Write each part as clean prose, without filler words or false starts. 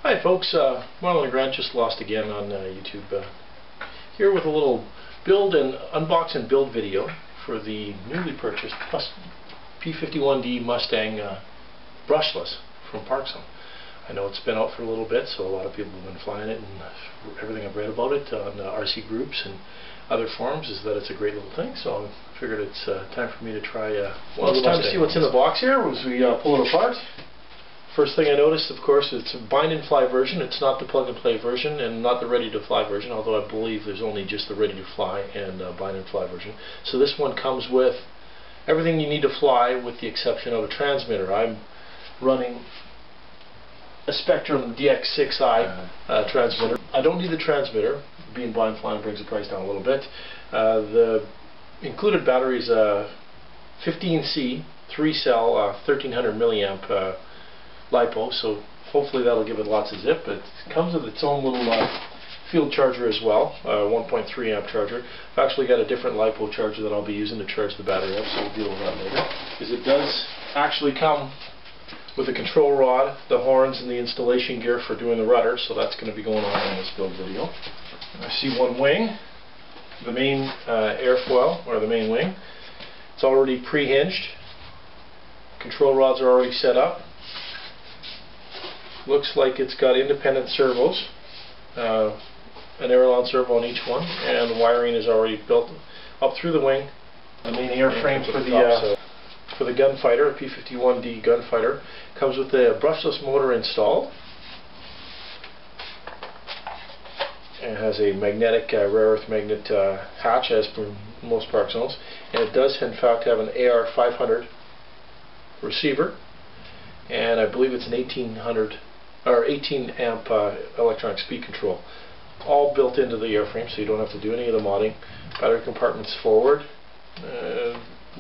Hi folks, Marlon and Grant just lost again on YouTube. Here with a little build and unbox and build video for the newly purchased P51D Mustang brushless from Parkzone. I know it's been out for a little bit, so a lot of people have been flying it, and everything I've read about it on RC groups and other forums is that it's a great little thing, so I figured it's time for me to try one. Well, it's time to see what's in the box here as we pull it apart. First thing I noticed, of course, it's a bind and fly version. It's not the plug and play version and not the ready to fly version, although I believe there's only just the ready to fly and bind and fly version. So this one comes with everything you need to fly with the exception of a transmitter. I'm running a Spectrum DX6i transmitter. I don't need the transmitter. Being bind flying brings the price down a little bit. The included battery is a 15C 3-cell 1300 milliamp LiPo, so hopefully that'll give it lots of zip. It comes with its own little field charger as well, 1.3 amp charger. I've actually got a different LiPo charger that I'll be using to charge the battery up, so we'll deal with that later. Because it does actually come with a control rod, the horns, and the installation gear for doing the rudder, so that's going to be going on in this build video. I see one wing, the main airfoil, or the main wing. It's already pre-hinged. Control rods are already set up. Looks like it's got independent servos, an aileron servo on each one, and the wiring is already built up through the wing. The main airframe for the gunfighter, a P51D gunfighter, comes with a brushless motor installed. It has a magnetic rare earth magnet hatch, as per most Parkzones, and it does in fact have an AR500 receiver, and I believe it's an 18 amp electronic speed control, all built into the airframe, so you don't have to do any of the modding. Battery compartments forward,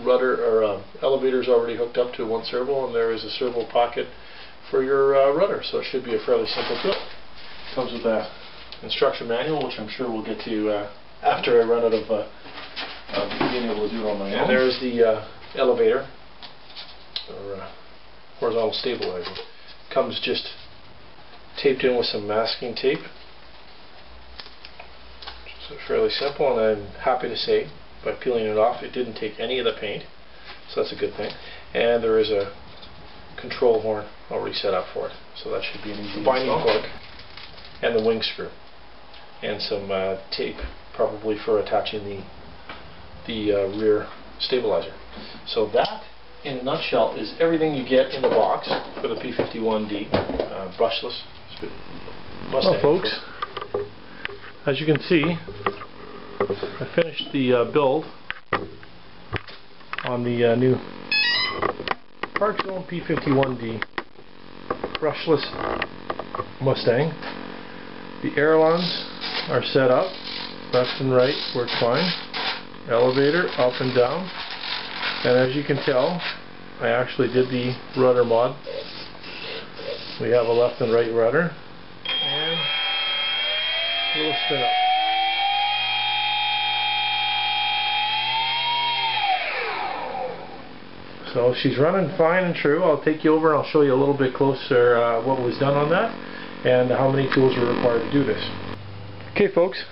rudder or elevator is already hooked up to one servo, and there is a servo pocket for your rudder, so it should be a fairly simple build. Comes with a instruction manual, which I'm sure we'll get to after I run out of being able to do it on my own. And there's the elevator, or horizontal stabilizer. Comes just taped in with some masking tape. So fairly simple, and I'm happy to say by peeling it off it didn't take any of the paint, so that's a good thing. And there is a control horn already set up for it, so that should be an easy binding hook, and the wing screw, and some tape probably for attaching the rear stabilizer. So that, in a nutshell, is everything you get in the box for the P51D brushless Mustang. Well, folks, as you can see, I finished the build on the new Parkzone P51D brushless Mustang. The ailerons are set up, left and right work fine, elevator up and down, and as you can tell, I actually did the rudder mod. We have a left and right rudder, and a little spin up. So she's running fine and true. I'll take you over and I'll show you a little bit closer what was done on that and how many tools were required to do this. Okay folks,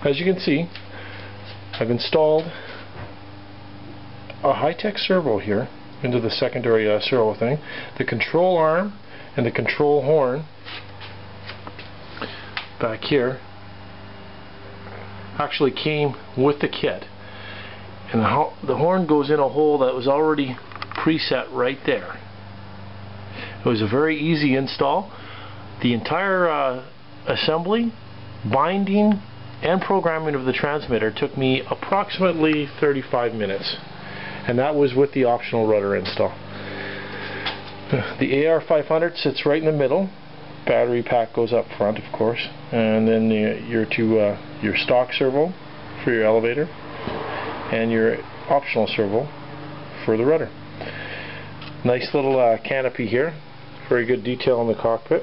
as you can see, I've installed a Hitech servo here into the secondary servo thing. The control arm and the control horn back here actually came with the kit, and the horn goes in a hole that was already preset right there. It was a very easy install. The entire assembly, binding, and programming of the transmitter took me approximately 35 minutes. And that was with the optional rudder install. The AR500 sits right in the middle. Battery pack goes up front, of course, and then your stock servo for your elevator, and your optional servo for the rudder. Nice little canopy here. Very good detail in the cockpit.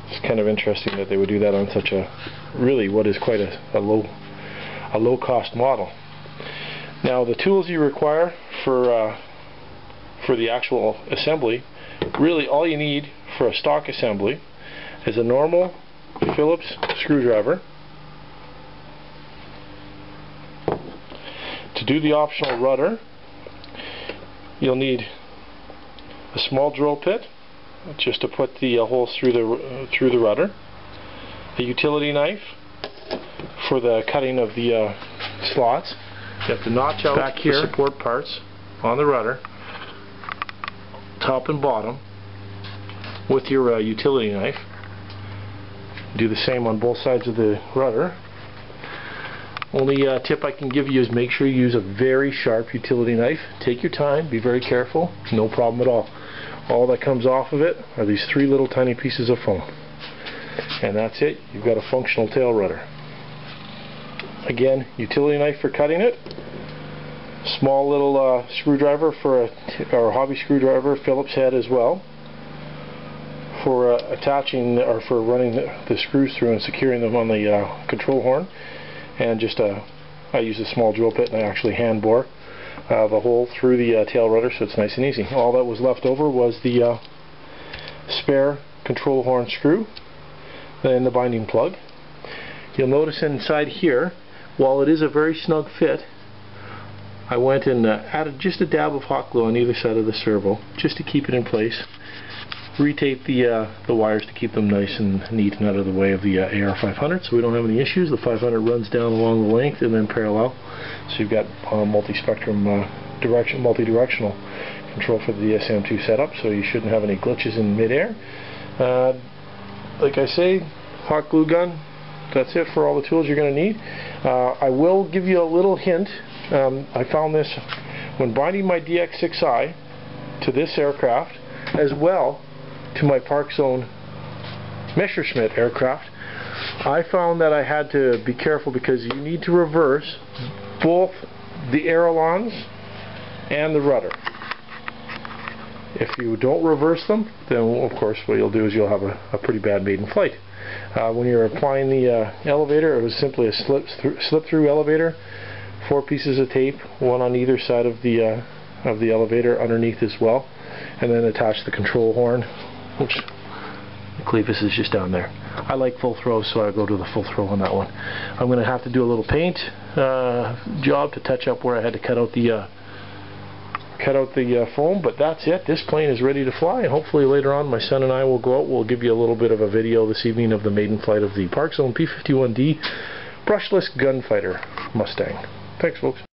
It's kind of interesting that they would do that on such a really what is quite a low cost model. Now the tools you require for the actual assembly, really all you need for a stock assembly is a normal Phillips screwdriver. To do the optional rudder, you'll need a small drill bit just to put the holes through the rudder, a utility knife for the cutting of the slots. You have to notch out back here the support parts on the rudder, top and bottom, with your utility knife. Do the same on both sides of the rudder. Only tip I can give you is make sure you use a very sharp utility knife. Take your time, be very careful, no problem at all. All that comes off of it are these 3 little tiny pieces of foam. And that's it, you've got a functional tail rudder. Again, utility knife for cutting it, small little screwdriver for or hobby screwdriver, Phillips head as well, for attaching or for running the screws through and securing them on the control horn. And just I use a small drill bit and I actually hand bore the hole through the tail rudder, so it's nice and easy. All that was left over was the spare control horn screw and the binding plug. You'll notice inside here, while it is a very snug fit, I went and added just a dab of hot glue on either side of the servo just to keep it in place. Retaped the wires to keep them nice and neat and out of the way of the AR500, so we don't have any issues. The 500 runs down along the length and then parallel, so you've got multi-spectrum multi-directional control for the SM2 setup, so you shouldn't have any glitches in mid-air. Like I say, hot glue gun, that's it for all the tools you're going to need. I will give you a little hint. I found this when binding my DX6i to this aircraft, as well to my Parkzone Messerschmitt aircraft. I found that I had to be careful because you need to reverse both the ailerons and the rudder. If you don't reverse them, then of course what you'll do is you'll have a pretty bad maiden flight. When you're applying the elevator, it was simply a slip-through elevator, 4 pieces of tape, 1 on either side of the elevator underneath as well, and then attach the control horn, which the clevis is just down there. I like full throw, so I go to the full throw on that one. I'm going to have to do a little paint job to touch up where I had to cut out the foam, but that's it. This plane is ready to fly, and hopefully later on my son and I will go out. We'll give you a little bit of a video this evening of the maiden flight of the Parkzone P51D brushless gunfighter Mustang. Thanks, folks.